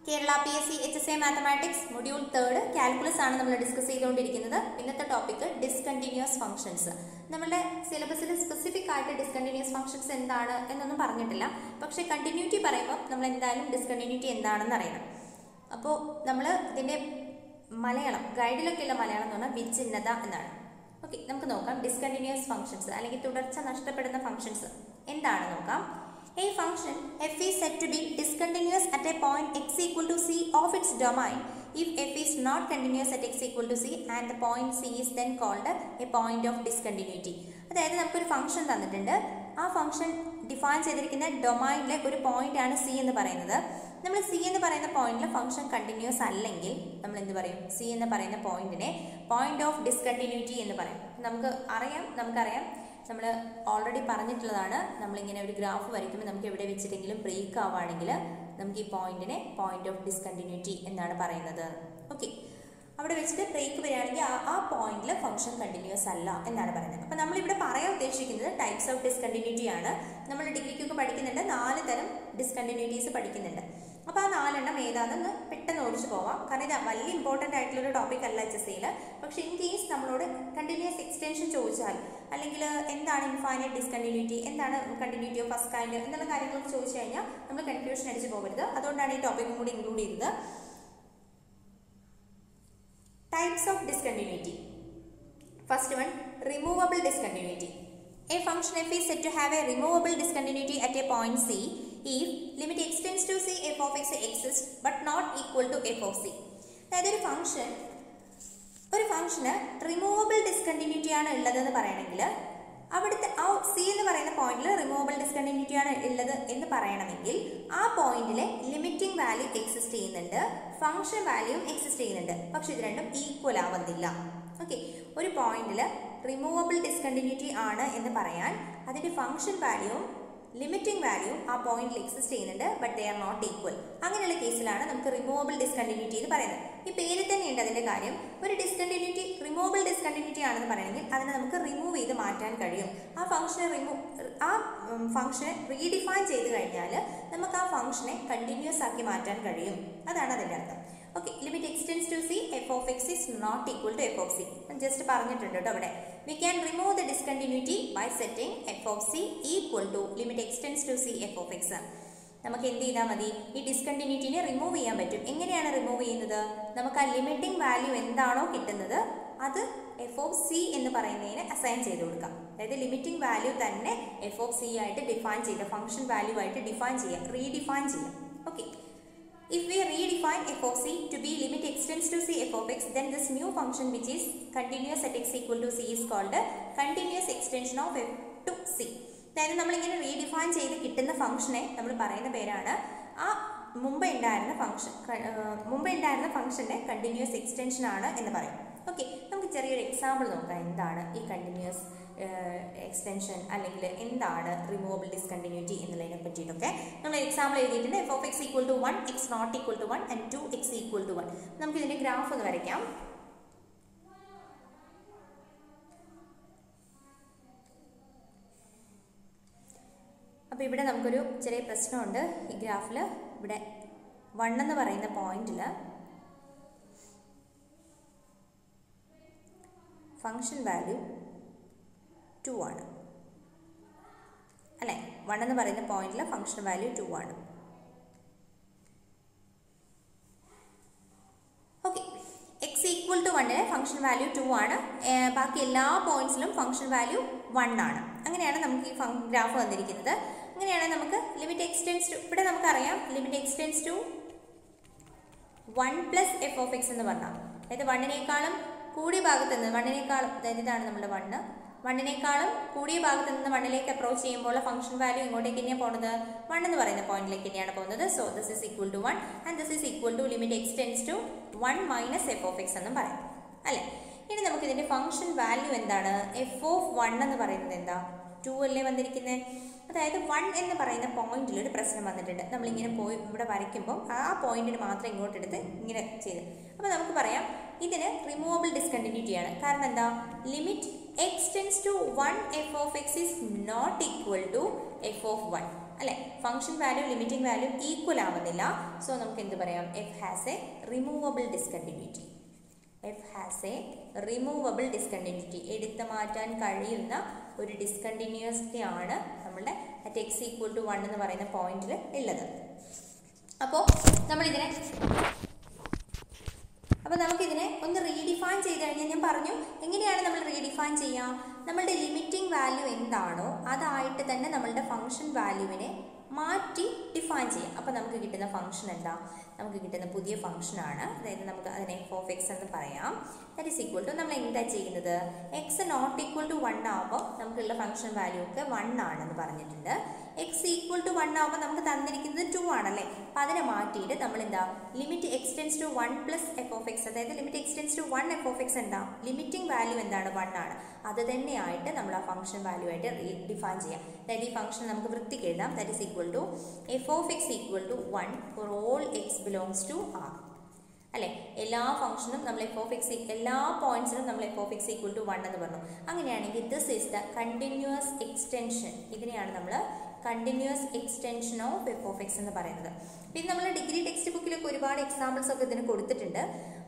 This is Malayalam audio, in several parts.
Kerala PSC HSA mathematics module 3 calculus ആണ് നമ്മൾ ഡിസ്കസ് ചെയ്തുകൊണ്ടിരിക്കുന്നത്. ഇന്നത്തെ ടോപ്പിക് ഡിസ്കണ്ടിന്യൂസ് ഫംഗ്ഷൻസ്. നമ്മുടെ സിലബസിൽ സ്പെസിഫിക് ആയിട്ട് ഡിസ്കണ്ടിന്യൂസ് ഫംഗ്ഷൻസ് എന്താണ് എന്നൊന്നും പറഞ്ഞിട്ടില്ല. പക്ഷേ കണ്ടിന്യൂറ്റി പറയുമ്പോൾ നമ്മൾ എന്തായാലും ഡിസ്കണ്ടിന്യൂറ്റി എന്താണെന്ന് അറിയണം. അപ്പോൾ നമ്മൾ ഇതിൻ്റെ മലയാളം ഗൈഡിലൊക്കെയുള്ള മലയാളം എന്ന് പറഞ്ഞാൽ വിച്ഛിന്നത എന്നാണ്. ഓക്കെ, നമുക്ക് നോക്കാം ഡിസ്കണ്ടിന്യൂസ് ഫംഗ്ഷൻസ് അല്ലെങ്കിൽ തുടർച്ച നഷ്ടപ്പെടുന്ന ഫംഗ്ഷൻസ് എന്താണെന്ന് നോക്കാം. A function f is said to be discontinuous at a point x equal to c of its domain if f is not continuous at x equal to c and the point c is then called a point of discontinuity. അതായത് നമുക്കൊരു ഫംഗ്ഷൻ തന്നിട്ടുണ്ട്. ആ ഫംഗ്ഷൻ ഡിഫൈൻ ചെയ്തിരിക്കുന്ന ഡൊമൈനിലെ ഒരു പോയിന്റ് ആണ് സി എന്ന് പറയുന്നത്. നമ്മൾ സി എന്ന് പറയുന്ന പോയിന്റിൽ ഫംഗ്ഷൻ കണ്ടിന്യൂസ് അല്ലെങ്കിൽ നമ്മൾ എന്ത് പറയും? സി എന്ന് പറയുന്ന പോയിന്റിനെ പോയിന്റ് ഓഫ് ഡിസ്കണ്ടിന്യൂറ്റി എന്ന് പറയും. നമുക്കറിയാം നമ്മൾ ഓൾറെഡി പറഞ്ഞിട്ടുള്ളതാണ്. നമ്മളിങ്ങനെ ഒരു ഗ്രാഫ് വരയ്ക്കുമ്പോൾ നമുക്ക് എവിടെ വെച്ചിട്ടെങ്കിലും ബ്രേക്ക് ആവുകയാണെങ്കിൽ നമുക്ക് ഈ പോയിന്റിനെ പോയിന്റ് ഓഫ് ഡിസ്കണ്ടിന്യൂറ്റി എന്നാണ് പറയുന്നത്. ഓക്കെ, അവിടെ വെച്ചിട്ട് ബ്രേക്ക് വരികയാണെങ്കിൽ ആ പോയിന്റിൽ ഫംഗ്ഷൻ കണ്ടിന്യൂസ് അല്ല എന്നാണ് പറയുന്നത്. അപ്പോൾ നമ്മളിവിടെ പറയാൻ ഉദ്ദേശിക്കുന്നത് ടൈപ്സ് ഓഫ് ഡിസ്കണ്ടിന്യൂറ്റി ആണ്. നമ്മൾ ഡിഗ്രിക്കൊക്കെ പഠിക്കുന്നുണ്ട്, 4 തരം ഡിസ്കണ്ടിന്യൂറ്റീസ് പഠിക്കുന്നുണ്ട്. അപ്പോൾ ആ 4 എണ്ണം ഏതാണെന്ന് പെട്ടെന്ന് ഓടിച്ചു പോവാം. കാരണം ഇത് വലിയ ഇമ്പോർട്ടൻ്റ് ആയിട്ടുള്ളൊരു ടോപ്പിക് അല്ല HSAയിൽ. പക്ഷേ ഇൻ കേസ് നമ്മളോട് കണ്ടിന്യൂസ് എക്സ്റ്റൻഷൻ ചോദിച്ചാൽ അല്ലെങ്കിൽ എന്താണ് ഇൻഫൈനൈറ്റ് ഡിസ്കണ്ടിന്യൂറ്റി, എന്താണ് കണ്ടിന്യൂറ്റി ഓഫ് ഫസ്റ്റ് കൈൻഡ് എന്നുള്ള കാര്യങ്ങളൊക്കെ ചോദിച്ചു കഴിഞ്ഞാൽ നമ്മൾ കൺഫ്യൂഷൻ അടിച്ച് പോകരുത്. അതുകൊണ്ടാണ് ഈ ടോപ്പിക്കും കൂടി ഇൻക്ലൂഡ് ചെയ്തത്. Types of discontinuity. First one, removable discontinuity. A function f is said to have a removable discontinuity at a point c if limit x tends to c f of x exists but not equal to f of c. അതായത് ഒരു ഫംഗ്ഷന് റിമൂവബിൾ ഡിസ്കണ്ടിന്യൂറ്റി ആണ് ഉള്ളതെന്ന് പറയണമെങ്കിൽ അവിടുത്തെ ആ സി എന്ന് പറയുന്ന പോയിന്റിൽ റിമൂവബിൾ ഡിസ്കണ്ടിന്യൂറ്റി ആണ് ഉള്ളത് എന്ന് പറയണമെങ്കിൽ ആ പോയിന്റിലെ ലിമിറ്റിംഗ് വാല്യൂ എക്സിസ്റ്റ് ചെയ്യുന്നുണ്ട്, ഫംഗ്ഷൻ വാല്യൂയും എക്സിസ്റ്റ് ചെയ്യുന്നുണ്ട്. പക്ഷെ ഇത് രണ്ടും ഈക്വൽ ആവുന്നില്ല. ഓക്കെ, ഒരു പോയിന്റിൽ റിമൂവബിൾ ഡിസ്കണ്ടിന്യൂറ്റി ആണ് എന്ന് പറയാൻ അതിൻ്റെ ഫംഗ്ഷൻ വാല്യൂവും ലിമിറ്റിംഗ് വാല്യൂ ആ പോയിന്റിൽ എക്സിസ്റ്റ് ചെയ്യുന്നുണ്ട്, but they are not equal. അങ്ങനെയുള്ള കേസിലാണ് നമുക്ക് റിമൂവബിൾ ഡിസ്കണ്ടിന്യൂറ്റി എന്ന് പറയുന്നത്. ഈ പേര് തന്നെയുണ്ട് അതിൻ്റെ കാര്യം. ഒരു ഡിസ്കണ്ടിന്യൂറ്റി റിമൂവബിൾ ഡിസ്കണ്ടിന്യൂറ്റി ആണെന്ന് പറയണമെങ്കിൽ അതിനെ നമുക്ക് റിമൂവ് ചെയ്ത് മാറ്റാൻ കഴിയും. ആ ഫംഗ്ഷനെ റീഡിഫൈൻ ചെയ്ത് കഴിഞ്ഞാൽ നമുക്ക് ആ ഫംഗ്ഷനെ കണ്ടിന്യൂസ് ആക്കി മാറ്റാൻ കഴിയും. അതാണ് അതിൻ്റെ അർത്ഥം. Okay, limit x tends to C F of X is not equal to F of C. Just പറഞ്ഞിട്ടുണ്ട് കേട്ടോ അവിടെ. We can remove the discontinuity by setting F of C equal to limit x tends to C F of X. നമുക്ക് എന്ത് ചെയ്താൽ മതി? ഈ ഡിസ്കണ്ടിന്യൂറ്റിനെ റിമൂവ് ചെയ്യാൻ പറ്റും. എങ്ങനെയാണ് റിമൂവ് ചെയ്യുന്നത്? നമുക്ക് ആ ലിമിറ്റിംഗ് വാല്യൂ എന്താണോ കിട്ടുന്നത് അത് എഫ് ഓഫ് സി എന്ന് പറയുന്നതിന് അസൈൻ ചെയ്ത് കൊടുക്കാം. അതായത് ലിമിറ്റിംഗ് വാല്യൂ തന്നെ എഫ് ഓഫ് സി ആയിട്ട് ഡിഫൈൻ ചെയ്ത് ഫംഗ്ഷൻ വാല്യൂ ആയിട്ട് ഡിഫൈൻ ചെയ്യാം, റീഡിഫൈൻ ചെയ്യാം. Okay, if we redefine f of c to be limit extends to c f of x, then this new function which is continuous at x equal to c is called continuous extension of f to c. അതായത് നമ്മളിങ്ങനെ റീഡിഫൈൻ ചെയ്ത് കിട്ടുന്ന ഫംഗ്ഷനെ നമ്മൾ പറയുന്ന പേരാണ് ആ മുമ്പ് ഉണ്ടായിരുന്ന ഫംഗ്ഷൻ്റെ കണ്ടിന്യൂസ് എക്സ്റ്റൻഷൻ ആണ് എന്ന് പറയും. ഓക്കെ, നമുക്ക് ചെറിയൊരു എക്സാമ്പിൾ നോക്കാം. എന്താണ് ഈ കണ്ടിന്യൂസ് എക്സ്റ്റൻഷൻ അല്ലെങ്കിൽ എന്താണ് റിമൂവബിൾ ഡിസ്കണ്ടിന്യൂറ്റി എന്നുള്ളതിനെ പറ്റിയിട്ടൊക്കെ നമ്മൾ എക്സാമ്പിൾ എഴുതിയിട്ടുണ്ട്. F of X equal to 1, X not equal to 1 and 2x equal to 1. നമുക്ക് ഇതിൻ്റെ ഗ്രാഫ് ഒന്ന് വരയ്ക്കാം. അപ്പോൾ ഇവിടെ നമുക്കൊരു ചെറിയ പ്രശ്നമുണ്ട്. ഈ ഗ്രാഫിൽ ഇവിടെ 1 എന്ന് പറയുന്ന പോയിന്റിൽ ഫംഗ്ഷൻ വാല്യൂ 2 ആണ് അല്ലേ? 1 എന്ന് പറയുന്ന പോയിന്റിൽ ഫംഗ്ഷൻ വാല്യൂ 2 ആണ്. Okay, X equal to 1 function value 2 ആണ്. ബാക്കി എല്ലാ പോയിന്റ്സിലും ഫംഗ്ഷൻ വാല്യൂ 1 ആണ്. അങ്ങനെയാണ് നമുക്ക് ഈ ഗ്രാഫ് വന്നിരിക്കുന്നത്. അങ്ങനെയാണ് നമുക്ക് ലിമിറ്റ് എക്സ്റ്റെൻസ് ടു, ഇവിടെ നമുക്കറിയാം limit x tends to 1 plus F of X എന്ന് പറഞ്ഞാൽ, അതായത് 1നേക്കാളും കൂടിയ ഭാഗത്ത് നിന്ന് അതായത് ഇതാണ് നമ്മുടെ 1നേക്കാളും കൂടിയ ഭാഗത്ത് നിന്ന് 1ലേക്ക് അപ്രോച്ച് ചെയ്യുമ്പോൾ ഫംഗ്ഷൻ വാല്യൂ ഇങ്ങോട്ടേക്ക് തന്നെയാണ് പോകുന്നത്, 1 എന്ന് പറയുന്ന പോയിന്റിലേക്ക് തന്നെയാണ് പോകുന്നത്. So this is equal to 1 and this is equal to limit x tends to 1 minus F of X എന്നും പറയാം അല്ലേ? ഇനി നമുക്ക് ഇതിൻ്റെ ഫംഗ്ഷൻ വാല്യൂ എന്താണ്? എഫ് ഓഫ് 1 എന്ന് പറയുന്നത് എന്താ? 2 അല്ലേ വന്നിരിക്കുന്നത്. അതായത് 1 എന്ന് പറയുന്ന പോയിന്റിൽ ഒരു പ്രശ്നം വന്നിട്ടുണ്ട്. നമ്മളിങ്ങനെ പോയി ഇവിടെ വരയ്ക്കുമ്പോൾ ആ പോയിന്റിന് മാത്രം ഇങ്ങോട്ട് എടുത്ത് ഇങ്ങനെ ചെയ്ത്, അപ്പോൾ നമുക്ക് പറയാം ഇതിന് റിമൂവബിൾ ഡിസ്കണ്ടിന്യൂറ്റി ആണ്. കാരണം എന്താ? Limit X tends to 1 F of X is not equal to F of 1. അല്ലേ? Function value limiting value equal ആവുന്നില്ല. സോ നമുക്ക് എന്ത് പറയാം? F has a removable discontinuity. F has a removable discontinuity. എടുത്തു മാറ്റാൻ കഴിയുന്ന ഒരു ഡിസ്കണ്ടിന്യൂറ്റി ആണ് നമ്മളുടെ അറ്റ് എക്സ് ഈക്വൽ ടു 1 എന്ന് പറയുന്ന പോയിന്റിൽ ഉള്ളത്. അപ്പോൾ നമുക്കിതിനെ ഒന്ന് റീഡിഫൈൻ ചെയ്ത് കഴിഞ്ഞാൽ ഞാൻ പറഞ്ഞു എങ്ങനെയാണ് നമ്മൾ റീഡിഫൈൻ ചെയ്യുക? നമ്മളുടെ ലിമിറ്റിംഗ് വാല്യൂ എന്താണോ അതായിട്ട് തന്നെ നമ്മളുടെ ഫംഗ്ഷൻ വാല്യൂവിനെ മാറ്റി ഡിഫൈൻ ചെയ്യാം. അപ്പോൾ നമുക്ക് കിട്ടുന്ന ഫംഗ്ഷൻ എന്താ? നമുക്ക് കിട്ടുന്ന പുതിയ ഫംഗ്ഷനാണ്. അതായത് നമുക്ക് അതിനെ എഫ് ഓഫ് എക്സ് എന്ന് പറയാം. ദാറ്റ് ഈസ് ഈക്വൽ ടു നമ്മൾ എന്താ ചെയ്യുന്നത്? എക്സ് നോട്ട് ഈക്വൽ ടു 1 ആകുമ്പോൾ നമുക്കുള്ള ഫംഗ്ഷൻ വാല്യൂ ഒക്കെ 1 ആണെന്ന് പറഞ്ഞിട്ടുണ്ട്. എക്സ് ഈക്വൽ ടു 1 ആകുമ്പോൾ നമുക്ക് തന്നിരിക്കുന്നത് 2 ആണല്ലേ? അപ്പോൾ അതിനെ മാറ്റിയിട്ട് നമ്മൾ എന്താ limit x tends to 1 plus F of x, അതായത് limit x tends to 1 F of x എന്താ? ലിമിറ്റിംഗ് വാല്യൂ എന്താണ്? 1 ആണ്. അത് തന്നെയായിട്ട് നമ്മൾ ആ ഫംഗ്ഷൻ വാല്യൂ ആയിട്ട് ഡിഫൈൻ ചെയ്യാം. അതായത് ഈ ഫംഗ്ഷൻ നമുക്ക് വൃത്തിക്ക് എഴുതാം. That is equal to F of X equal to 1 for all X belongs to R. അല്ലേ? എല്ലാ ഫംഗ്ഷനും നമ്മൾ എഫ് ഓഫ് എക്സ്, എല്ലാ പോയിന്റ്സിനും നമ്മൾ F of X equal to 1 എന്ന് പറഞ്ഞു. അങ്ങനെയാണെങ്കിൽ this is the continuous extension. ഇതിനെയാണ് നമ്മൾ continuous extension of F of X എന്ന് പറയുന്നത്. പിന്നെ നമ്മൾ ഡിഗ്രി ടെക്സ്റ്റ് ബുക്കിലൊക്കെ ഒരുപാട് എക്സാമ്പിൾസ് ഒക്കെ ഇതിന് കൊടുത്തിട്ടുണ്ട്.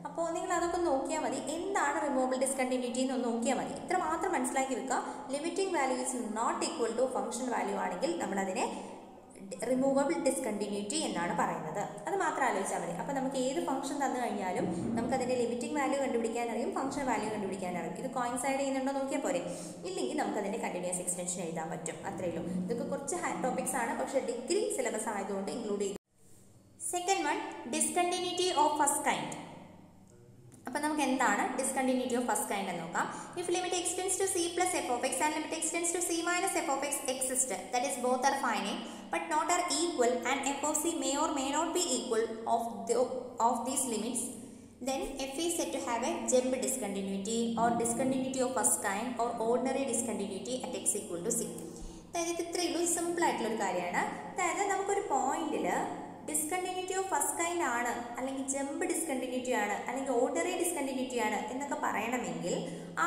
അപ്പോൾ നിങ്ങൾ അതൊക്കെ നോക്കിയാൽ മതി. എന്താണ് റിമൂവബിൾ ഡിസ്കണ്ടിന്യൂറ്റി എന്ന് നോക്കിയാൽ മതി. ഇത്ര മാത്രം മനസ്സിലാക്കി വെക്കുക. Limiting value is not equal to function value ആണെങ്കിൽ നമ്മളതിനെ റിമൂവബിൾ ഡിസ്കണ്ടിന്യൂറ്റി എന്നാണ് പറയുന്നത്. അത് മാത്രം ആലോചിച്ചാൽ മതി. അപ്പോൾ നമുക്ക് ഏത് ഫംഗ്ഷൻ തന്നു കഴിഞ്ഞാലും നമുക്കതിൻ്റെ ലിമിറ്റിംഗ് വാല്യൂ കണ്ടുപിടിക്കാൻ അറിയും, ഫംഗ്ഷൻ വാല്യൂ കണ്ടുപിടിക്കാൻ അറിയും. ഇത് കോയിൻസൈഡ് ചെയ്യുന്നുണ്ടോ നോക്കിയാൽ പോരെ. ഇല്ലെങ്കിൽ നമുക്കതിൻ്റെ കണ്ടിന്യൂസ് എക്സ്റ്റൻഷൻ എഴുതാൻ പറ്റും. അത്രയേ ഉള്ളൂ. ഇതൊക്കെ കുറച്ച് ഹാർഡ് ടോപ്പിക്സ് ആണ്, പക്ഷേ ഡിഗ്രി സിലബസ് ആയതുകൊണ്ട് ഇൻക്ലൂഡ് ചെയ്തു. Second one, discontinuity of first kind. അപ്പോൾ നമുക്ക് എന്താണ് ഡിസ്കണ്ടിന്യൂറ്റി ഓഫ് ഫസ്റ്റ് കൈൻഡ് എന്ന് നോക്കാം. If limit x tends to C plus F of X and limit x tends to C minus F of X exist, that is both are finite but not are equal and f of c may or may not be equal of these limits, then f is said to have a jump discontinuity or discontinuity of first kind or ordinary discontinuity at x equal to c. അതായത് ഇത്രയേ ഉള്ളൂ, സിമ്പിൾ ആയിട്ടുള്ളൊരു കാര്യമാണ്. അതായത് നമുക്കൊരു പോയിന്റിൽ ഡിസ്കണ്ടിന്യൂറ്റി ഓഫ് ഫസ്റ്റ് കൈൻഡ് ആണ്, അല്ലെങ്കിൽ ജമ്പ് ഡിസ്കണ്ടിന്യൂറ്റി ആണ്, അല്ലെങ്കിൽ ഓർഡിനറി ഡിസ്കണ്ടിന്യൂറ്റി ആണ് എന്നൊക്കെ പറയണമെങ്കിൽ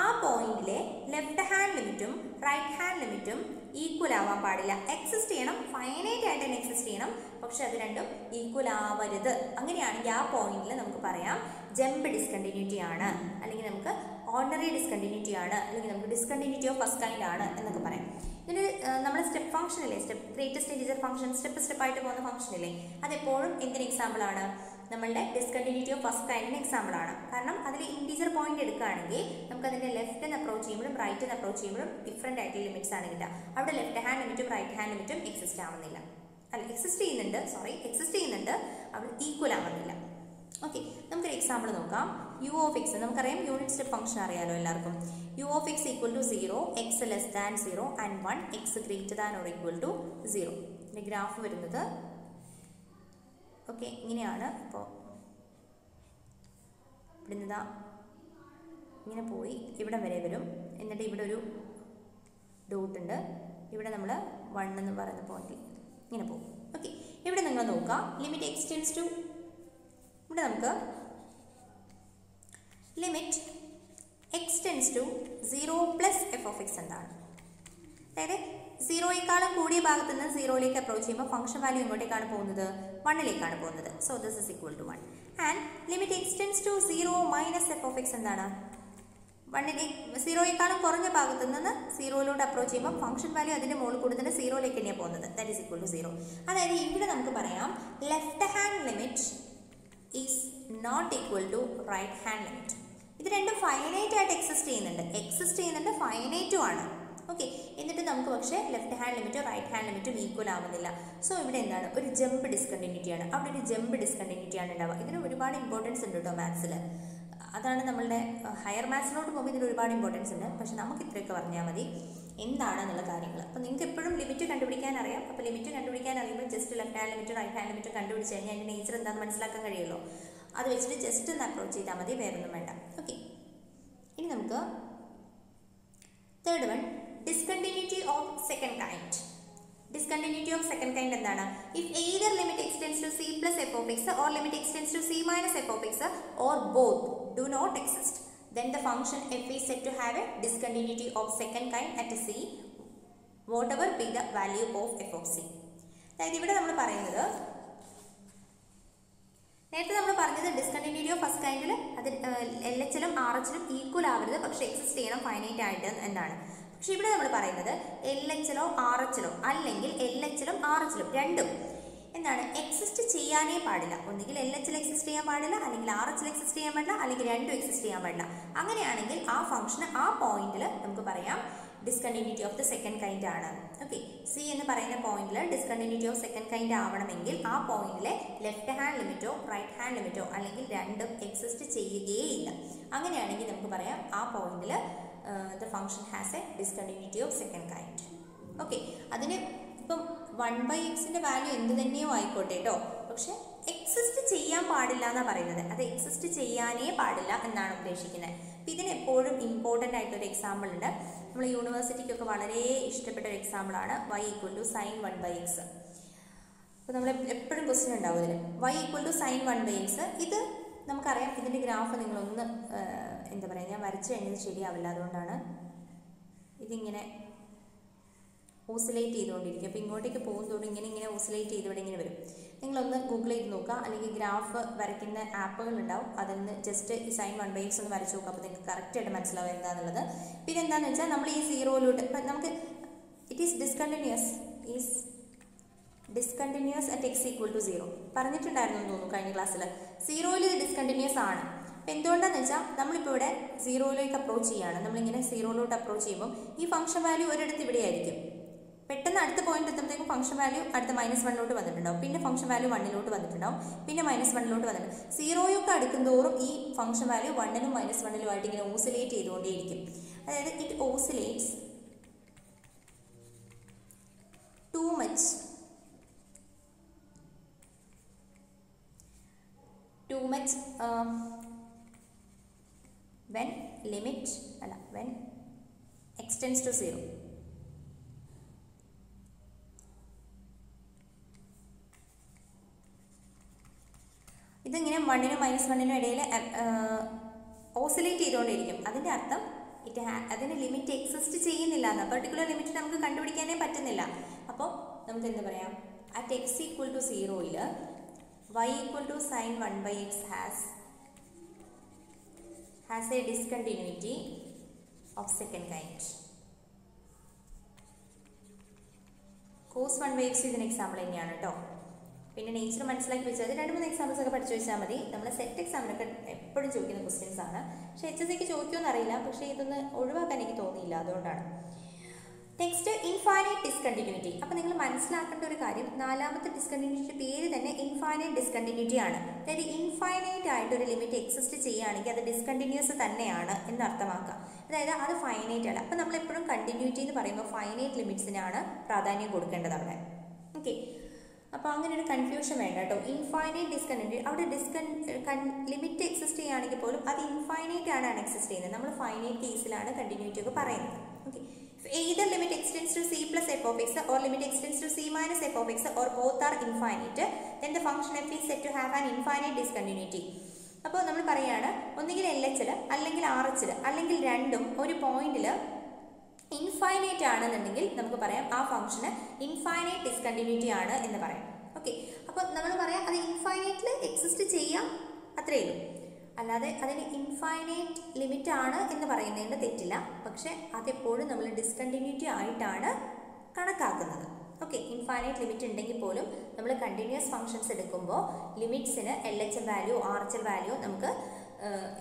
ആ പോയിന്റിലെ ലെഫ്റ്റ് ഹാൻഡ് ലിമിറ്റും റൈറ്റ് ഹാൻഡ് ലിമിറ്റും ഈക്വൽ ആവാൻ പാടില്ല. എക്സിസ്റ്റ് ചെയ്യണം, ഫൈനൈറ്റ് ആയിട്ട് തന്നെ എക്സിസ്റ്റ് ചെയ്യണം, പക്ഷെ അത് രണ്ടും ഈക്വൽ ആവരുത്. അങ്ങനെയാണെങ്കിൽ ആ പോയിന്റിൽ നമുക്ക് പറയാം ജമ്പ് ഡിസ്കണ്ടിന്യൂറ്റി ആണ്, അല്ലെങ്കിൽ നമുക്ക് ഓർഡിനറി ഡിസ്കണ്ടിന്യൂറ്റി ആണ്, അല്ലെങ്കിൽ നമുക്ക് ഡിസ്കണ്ടിന്യൂറ്റി ഓഫ് ഫസ്റ്റ് കൈൻഡ് ആണ് എന്നൊക്കെ പറയാം. ഇതിന് നമ്മൾ സ്റ്റെപ്പ് ഫംഗ്ഷൻ ഇല്ലേ, ഗ്രേറ്റസ്റ്റ് ഇൻറ്റിജർ ഫംഗ്ഷൻ, സ്റ്റെപ്പ് ആയിട്ട് പോകുന്ന ഫംഗ്ഷൻ ഇല്ലേ, അതെപ്പോഴും എന്തിന് എക്സാമ്പിൾ ആണ്? നമ്മളുടെ ഡിസ്കണ്ടിന്യൂറ്റി ഓഫ് ഫസ്റ്റ് കൈൻഡിന് എക്സാമ്പിൾ ആണ്. കാരണം അതിൽ ഇൻറ്റിജർ പോയിന്റ് എടുക്കുകയാണെങ്കിൽ നമുക്ക് അതിൻ്റെ ലെഫ്റ്റിന് അപ്രോച്ച് ചെയ്യുമ്പോഴും റൈറ്റിന് അപ്രോച്ച് ചെയ്യുമ്പോഴും ഡിഫറെൻ്റ് ആയിട്ടുള്ള ലിമിറ്റ്സ് ആണ് കിട്ടുക. അവിടെ ലെഫ്റ്റ് ഹാൻഡ് ലിമിറ്റും റൈറ്റ് ഹാൻഡ് ലിമിറ്റും എക്സിസ്റ്റ് ആവുന്നില്ല, അല്ല എക്സിസ്റ്റ് ചെയ്യുന്നുണ്ട്, അവിടെ ഈക്വൽ ആവുന്നില്ല. ഓക്കെ, നമുക്കൊരു എക്സാമ്പിൾ നോക്കാം. യു ഓഫ് എക്സ്, നമുക്കറിയാം യൂണിറ്റ് സ്റ്റെപ്പ് ഫംഗ്ഷൻ അറിയാലോ എല്ലാവർക്കും. U of X equal to 0, X less than 0 and 1, X greater than or equal to 0. ഇതിൻ്റെ ഗ്രാഫ് വരുന്നത് ഓക്കെ ഇങ്ങനെയാണ്. അപ്പോൾ ഇവിടുന്ന് ഇങ്ങനെ പോയി ഇവിടം വരെ വരും. എന്നിട്ട് ഇവിടെ ഒരു ഡോട്ട് ഉണ്ട്, ഇവിടെ നമ്മൾ 1 എന്ന് പറയുന്ന പോയിന്റിൽ ഇങ്ങനെ പോകും. ഓക്കെ, ഇവിടെ നിങ്ങൾ നോക്കുക, ലിമിറ്റ് എക്സ്റ്റെൻസ് ടു, ഇവിടെ നമുക്ക് limit x tends to 0 plus F of X എന്താണ്? അതായത് 0യേക്കാളും കൂടിയ ഭാഗത്ത് നിന്ന് 0ലേക്ക് അപ്രോച്ച് ചെയ്യുമ്പോൾ ഫംഗ്ഷൻ വാല്യൂ എങ്ങോട്ടേക്കാണ് പോകുന്നത്? 1ലേക്കാണ് പോകുന്നത്. So this is equal to 1. And limit x tends to 0 minus F of X എന്താണ്? 0യേക്കാളും കുറഞ്ഞ ഭാഗത്ത് നിന്ന് 0യിലോട്ട് അപ്രോച്ച് ചെയ്യുമ്പോൾ ഫംഗ്ഷൻ വാല്യൂ അതിൻ്റെ മുകളിൽ കൂടി തന്നെ 0ലേക്ക് തന്നെയാണ് പോകുന്നത്. That is equal to 0. അതായത് ഇവിടെ നമുക്ക് പറയാം left hand limit is not equal to right hand limit. ഇത് രണ്ടും ഫൈനൈറ്റ് ആയിട്ട് എക്സിസ്റ്റ് ചെയ്യുന്നുണ്ട്, ഫൈനൈറ്റും ആണ്. ഓക്കെ, എന്നിട്ട് നമുക്ക് പക്ഷേ ലെഫ്റ്റ് ഹാൻഡ് ലിമിറ്റും റൈറ്റ് ഹാൻഡ് ലിമിറ്റും ഈക്വൽ ആവുന്നില്ല. സോ ഇവിടെ എന്താണ്? ഒരു ജമ്പ് ഡിസ്കണ്ടിന്യൂറ്റിയാണ്. അവിടെ ഒരു ജമ്പ് ഡിസ്കണ്ടിന്യൂറ്റിയാണ് ഉണ്ടാവുക. ഇതിന് ഒരുപാട് ഇമ്പോർട്ടൻസ് ഉണ്ട് കേട്ടോ മാത്സിൽ. അതാണ് നമ്മളുടെ ഹയർ മാത്സിലോട്ട് പോകുമ്പോൾ ഇതിന് ഒരുപാട് ഇമ്പോർട്ടൻസ് ഉണ്ട്. പക്ഷെ നമുക്ക് ഇത്രയൊക്കെ പറഞ്ഞാൽ മതി എന്താണെന്നുള്ള കാര്യങ്ങൾ. അപ്പോൾ നിങ്ങൾക്ക് എപ്പോഴും ലിമിറ്റ് കണ്ടുപിടിക്കാൻ അറിയാം. അപ്പോൾ ലിമിറ്റ് കണ്ടുപിടിക്കാൻ അറിയുമ്പോൾ ജസ്റ്റ് ലെഫ്റ്റ് ഹാൻഡ് ലിമിറ്റും റൈറ്റ് ഹാൻഡ് ലിമിറ്റും കണ്ടുപിടിച്ച് കഴിഞ്ഞാൽ അതിൻ്റെ നേച്ചർ എന്താണെന്ന് മനസ്സിലാക്കാൻ കഴിയുമല്ലോ. അത് വെച്ചിട്ട് ജസ്റ്റ് ഒന്ന് അപ്രോച്ച് ചെയ്താൽ മതി, വേറൊന്നും വേണ്ട. ഓക്കെ, ഇനി നമുക്ക് third one, discontinuity of second kind. Discontinuity of second kind എന്താണ്? If either limit x tends to C plus F of x or limit x tends to C minus F of x or both do not exist, then the function f is said to have a discontinuity of second kind at c, whatever be the value of f of c. അതായത് ഇവിടെ നമ്മൾ പറയുന്നത് നേരത്തെ നമ്മൾ പറഞ്ഞത് ഡിസ്കണ്ടിന്യൂറ്റി ഓഫ് ഫസ്റ്റ് കൈൻഡിൽ അത് LHലും RHലും ഈക്വൽ ആവരുത്, പക്ഷെ എക്സിസ്റ്റ് ചെയ്യണം ഫൈനൈറ്റ് ആയിട്ട് എന്നാണ്. പക്ഷെ ഇവിടെ നമ്മൾ പറയുന്നത് LHലോ RHലോ അല്ലെങ്കിൽ LHലും RHലും രണ്ടും എന്താണ് എക്സിസ്റ്റ് ചെയ്യാനേ പാടില്ല. ഒന്നുകിൽ LHൽ എക്സിസ്റ്റ് ചെയ്യാൻ പാടില്ല, അല്ലെങ്കിൽ RHൽ എക്സിസ്റ്റ് ചെയ്യാൻ പാടില്ല, അല്ലെങ്കിൽ രണ്ടും എക്സിസ്റ്റ് ചെയ്യാൻ പാടില്ല. അങ്ങനെയാണെങ്കിൽ ആ ഫംഗ്ഷന് ആ പോയിന്റിൽ നമുക്ക് പറയാം discontinuity of the second kind ആണ്. ഓക്കെ, സി എന്ന് പറയുന്ന പോയിന്റിൽ ഡിസ്കണ്ടിന്യൂറ്റി ഓഫ് സെക്കൻഡ് കൈൻഡ് ആവണമെങ്കിൽ ആ പോയിന്റിലെ ലെഫ്റ്റ് ഹാൻഡ് ലിമിറ്റോ റൈറ്റ് ഹാൻഡ് ലിമിറ്റോ അല്ലെങ്കിൽ രണ്ടും എക്സിസ്റ്റ് ചെയ്യുകയില്ല. അങ്ങനെയാണെങ്കിൽ നമുക്ക് പറയാം ആ പോയിന്റിൽ the function has A discontinuity of second kind. Okay, അതിന് ഇപ്പം 1/xന്റെ വാല്യൂ എന്ത് തന്നെയോ ആയിക്കോട്ടെ കേട്ടോ, പക്ഷെ എക്സിസ്റ്റ് ചെയ്യാൻ പാടില്ല എന്നാണ് പറയുന്നത്. അത് എക്സിസ്റ്റ് ചെയ്യാനേ പാടില്ല എന്നാണ് ഉദ്ദേശിക്കുന്നത്. അപ്പം ഇതിന് എപ്പോഴും ഇമ്പോർട്ടൻ്റ് ആയിട്ടൊരു എക്സാമ്പിൾ ഉണ്ട്. നമ്മൾ യൂണിവേഴ്സിറ്റിക്കൊക്കെ വളരെ ഇഷ്ടപ്പെട്ട ഒരു എക്സാമ്പിളാണ് y = sin 1/x. അപ്പോൾ നമ്മൾ എപ്പോഴും ക്വസ്റ്റ്യൻ ഉണ്ടാവും ഇതിൽ y = sin 1/x. ഇത് നമുക്കറിയാം. ഇതിൻ്റെ ഗ്രാഫ് നിങ്ങളൊന്ന് എന്താ പറയുക, ഞാൻ വരച്ചു കഴിഞ്ഞത് ശരിയാവില്ല, അതുകൊണ്ടാണ് ഇതിങ്ങനെ ഓസിലേറ്റ് ചെയ്തുകൊണ്ടിരിക്കും. അപ്പോൾ ഇങ്ങോട്ടേക്ക് പോകുന്നതോടെ ഇങ്ങനെ ഓസിലേറ്റ് ചെയ്ത് ഇവിടെ ഇങ്ങനെ വരും. നിങ്ങളൊന്ന് ഗൂഗിൾ ചെയ്ത് നോക്കുക, അല്ലെങ്കിൽ ഗ്രാഫ് വരയ്ക്കുന്ന ആപ്പുകൾ ഉണ്ടാവും, അതിൽ നിന്ന് ജസ്റ്റ് ഈ sin 1/x ഒന്ന് വരച്ച് നോക്കുക. അപ്പോൾ നിങ്ങൾക്ക് കറക്റ്റായിട്ട് മനസ്സിലാവും എന്താണെന്നുള്ളത്. പിന്നെ എന്താണെന്ന് വെച്ചാൽ നമ്മൾ ഈ സീറോയിലോട്ട് ഇപ്പം നമുക്ക് it is discontinuous at x = 0 പറഞ്ഞിട്ടുണ്ടായിരുന്നു എന്ന് തോന്നുന്നു കഴിഞ്ഞ ക്ലാസ്സിൽ. സീറോയിൽ ഇത് ഡിസ്കണ്ടിന്യൂസ് ആണ്. അപ്പം എന്തുകൊണ്ടാണെന്ന് വെച്ചാൽ നമ്മളിപ്പോൾ ഇവിടെ സീറോയിലേക്ക് അപ്രോച്ച് ചെയ്യുകയാണ്. നമ്മളിങ്ങനെ സീറോയിലോട്ട് അപ്രോച്ച് ചെയ്യുമ്പോൾ ഈ ഫംഗ്ഷൻ വാല്യൂ ഒരിടത്ത് ഇവിടെ ആയിരിക്കും. പെട്ടെന്ന് അടുത്ത പോയിന്റ് എത്തുമ്പോഴത്തേക്കും ഫംഗ്ഷൻ വാല്യൂ അടുത്ത -1 വന്നിട്ടുണ്ടാവും, പിന്നെ ഫംഗ്ഷൻ വാല്യൂ 1 വന്നിട്ടുണ്ടാവും, പിന്നെ -1 വന്നിട്ടുണ്ട്. സീറോയൊക്കെ അടുക്കുന്തോറും ഈ ഫംഗ്ഷൻ വാല്യൂ 1നും -1നും ആയിട്ട് ഇങ്ങനെ ഓസിലേറ്റ് ചെയ്തുകൊണ്ടേയിരിക്കും. അതായത് it oscillates too much when extends to 0. ഇതിങ്ങനെ 1നും -1നും ഇടയിൽ ഓസിലേറ്റ് ചെയ്തുകൊണ്ടിരിക്കും. അതിൻ്റെ അർത്ഥം അതിന് ലിമിറ്റ് എക്സിസ്റ്റ് ചെയ്യുന്നില്ല എന്ന പെർട്ടിക്കുലർ ലിമിറ്റ് നമുക്ക് കണ്ടുപിടിക്കാനേ പറ്റുന്നില്ല. അപ്പോൾ നമുക്ക് എന്താ പറയാം, at x = 0യിൽ y = sin 1/x has a discontinuity of second kind. cos 1/x ഇതിന് എക്സാമ്പിൾ തന്നെയാണ് കേട്ടോ. പിന്നെ നേച്ചർ മനസ്സിലാക്കി വെച്ചാൽ 2-3 എക്സാമ്പിൾസ് ഒക്കെ പഠിച്ചു വെച്ചാൽ മതി. നമ്മൾ സെറ്റ് എക്സാമിനൊക്കെ എപ്പോഴും ചോദിക്കുന്ന ക്വസ്റ്റ്യൻസ് ആണ്. പക്ഷേ HSCക്ക് ചോദിക്കുമെന്ന് അറിയില്ല, പക്ഷേ ഇതൊന്ന് ഒഴിവാക്കാൻ എനിക്ക് തോന്നിയില്ല, അതുകൊണ്ടാണ്. Next infinite discontinuity. അപ്പോൾ നിങ്ങൾ മനസ്സിലാക്കേണ്ട ഒരു കാര്യം, നാലാമത്തെ ഡിസ്കണ്ടിന്യൂറ്റിയുടെ പേര് തന്നെ ഇൻഫൈനൈറ്റ് ഡിസ്കണ്ടിന്യൂറ്റി ആണ്. അതായത് ഇൻഫൈനൈറ്റ് ആയിട്ട് ഒരു ലിമിറ്റ് എക്സിസ്റ്റ് ചെയ്യുകയാണെങ്കിൽ അത് ഡിസ്കണ്ടിന്യൂസ് തന്നെയാണ് എന്ന് അർത്ഥമാക്കുക. അതായത് അത് ഫൈനൈറ്റ് അല്ല. അപ്പോൾ നമ്മളെപ്പോഴും കണ്ടിന്യൂറ്റി എന്ന് പറയുമ്പോൾ ഫൈനൈറ്റ് ലിമിറ്റ്സിനാണ് പ്രാധാന്യം കൊടുക്കേണ്ടത് അവിടെ. ഓക്കെ, അപ്പോൾ അങ്ങനെ ഒരു കൺഫ്യൂഷൻ വേണ്ട കേട്ടോ. ഇൻഫൈനൈറ്റ് ഡിസ്കണ്ടിന്യൂറ്റി, അവിടെ ലിമിറ്റ് എക്സിസ്റ്റ് ചെയ്യുകയാണെങ്കിൽ പോലും അത് ഇൻഫൈനൈറ്റ് ആണ് എക്സിസ്റ്റ് ചെയ്യുന്നത്. നമ്മൾ ഫൈനൈറ്റ് കേസിലാണ് കണ്ടിന്യൂറ്റി ഒക്കെ പറയുന്നത്. Okay, either limit extends to c plus f of x or limit extends to c minus f of x or both are infinite, then the function f is said to have an infinite discontinuity. അപ്പോൾ നമ്മൾ പറയുകയാണ് ഒന്നുകിൽ LHൽ അല്ലെങ്കിൽ RHൽ അല്ലെങ്കിൽ രണ്ടും ഒരു പോയിന്റിൽ ഇൻഫൈനൈറ്റ് ആണെന്നുണ്ടെങ്കിൽ നമുക്ക് പറയാം ആ ഫംഗ്ഷന് ഇൻഫൈനൈറ്റ് ഡിസ്കണ്ടിന്യൂറ്റി ആണ് എന്ന് പറയാം. ഓക്കെ, അപ്പോൾ നമ്മൾ പറയാം അത് ഇൻഫൈനൈറ്റിൽ എക്സിസ്റ്റ് ചെയ്യാം, അത്രയേ ഉള്ളൂ. അല്ലാതെ അതിന് ഇൻഫൈനൈറ്റ് ലിമിറ്റ് ആണ് എന്ന് പറയുന്നതിൻ്റെ തെറ്റില്ല, പക്ഷെ അതെപ്പോഴും നമ്മൾ ഡിസ്കണ്ടിന്യൂറ്റി ആയിട്ടാണ് കണക്കാക്കുന്നത്. ഓക്കെ, ഇൻഫൈനൈറ്റ് ലിമിറ്റ് ഉണ്ടെങ്കിൽ പോലും നമ്മൾ കണ്ടിന്യൂസ് ഫംഗ്ഷൻസ് എടുക്കുമ്പോൾ ലിമിറ്റ്സിന് LHL വാല്യൂ RHL വാല്യൂ നമുക്ക്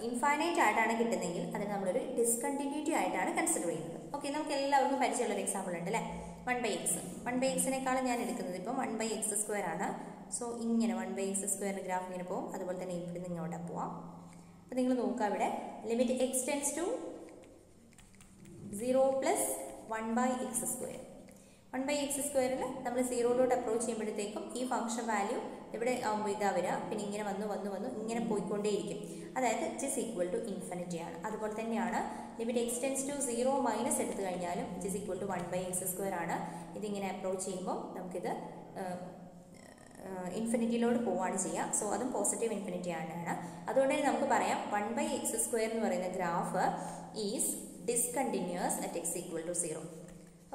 ഇൻഫൈനൈറ്റ് ആയിട്ടാണ് കിട്ടുന്നതെങ്കിൽ അതിന് നമ്മളൊരു ഡിസ്കണ്ടിന്യൂറ്റി ആയിട്ടാണ് കൺസിഡർ ചെയ്യുന്നത്. ഓക്കെ, നമുക്ക് എല്ലാവർക്കും പരിചയമുള്ളൊരു എക്സാമ്പിൾ ഉണ്ട് അല്ലേ, 1/x ഞാൻ എടുക്കുന്നത് ഇപ്പം 1/x² ആണ്. സോ ഇങ്ങനെ 1/x² ഗ്രാഫ് ഇങ്ങനെ പോകും, അതുപോലെ തന്നെ ഇവിടെ നിന്ന് ഇങ്ങോട്ട് പോവാം. അപ്പോൾ നിങ്ങൾ നോക്കുക, ഇവിടെ limit x tends to 0 + 1/x². 1/x² നമ്മൾ 0 അപ്രോച്ച് ചെയ്യുമ്പോഴത്തേക്കും ഈ ഫംഗ്ഷൻ വാല്യൂ ഇവിടെ ആകുമ്പോൾ ഇതാ വരിക, പിന്നെ ഇങ്ങനെ വന്നു ഇങ്ങനെ പോയിക്കൊണ്ടേയിരിക്കും. അതായത് it is equal to infinity ആണ്. അതുപോലെ തന്നെയാണ് ലിമിറ്റ് എക്സ്റ്റെൻസ് ടു 0 മൈനസ് എടുത്തു കഴിഞ്ഞാലും it is equal to 1/x² ആണ്. ഇതിങ്ങനെ അപ്രോച്ച് ചെയ്യുമ്പോൾ നമുക്കിത് ഇൻഫിനിറ്റിയിലോട്ട് പോവുകയാണ് ചെയ്യുക. സോ അതും പോസിറ്റീവ് ഇൻഫിനിറ്റി ആണ്. അതുകൊണ്ട് തന്നെ നമുക്ക് പറയാം 1/x² എന്ന് പറയുന്ന graph is discontinuous at x = 0.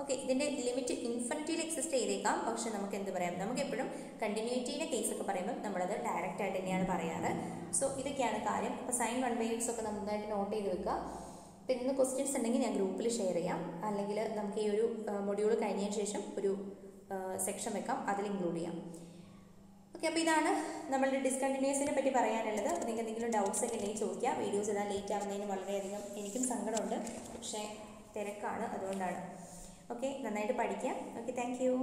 Okay, ഇതിൻ്റെ ലിമിറ്റ് ഇൻഫിനിറ്റിയിൽ എക്സിസ്റ്റ് ചെയ്തേക്കാം. പക്ഷെ നമുക്ക് എന്ത് പറയാം, നമുക്ക് എപ്പോഴും കണ്ടിന്യൂറ്റിയുടെ കേസൊക്കെ പറയുമ്പോൾ നമ്മളത് ഡയറക്റ്റ് ആയിട്ട് തന്നെയാണ് പറയാറ്. സോ ഇതൊക്കെയാണ് കാര്യം. അപ്പോൾ sin 1/x ഒക്കെ നന്നായിട്ട് നോട്ട് ചെയ്ത് വെക്കുക. അപ്പോൾ ഇന്ന് ക്വസ്റ്റ്യൻസ് ഉണ്ടെങ്കിൽ ഞാൻ ഗ്രൂപ്പിൽ ഷെയർ ചെയ്യാം, അല്ലെങ്കിൽ നമുക്ക് ഈ ഒരു മൊഡ്യൂൾ കഴിഞ്ഞതിന് ശേഷം ഒരു സെക്ഷൻ വെക്കാം, അതിൽ ഇൻക്ലൂഡ് ചെയ്യാം. ഓക്കെ, അപ്പോൾ ഇതാണ് നമ്മളുടെ ഡിസ്കണ്ടിന്യൂസിനെ പറ്റി പറയാനുള്ളത്. അപ്പോൾ നിങ്ങൾക്ക് എന്തെങ്കിലും ഡൗട്ട്സ് ഒക്കെ ഉണ്ടെങ്കിൽ ചോദിക്കുക. വീഡിയോസ് ഇടാൻ ലേറ്റ് ആവുന്നതിന് വളരെയധികം എനിക്കും സങ്കടമുണ്ട്, പക്ഷേ തിരക്കാണ്, അതുകൊണ്ടാണ്. ഓക്കെ, നന്നായിട്ട് പഠിക്കുക. Okay, thank you.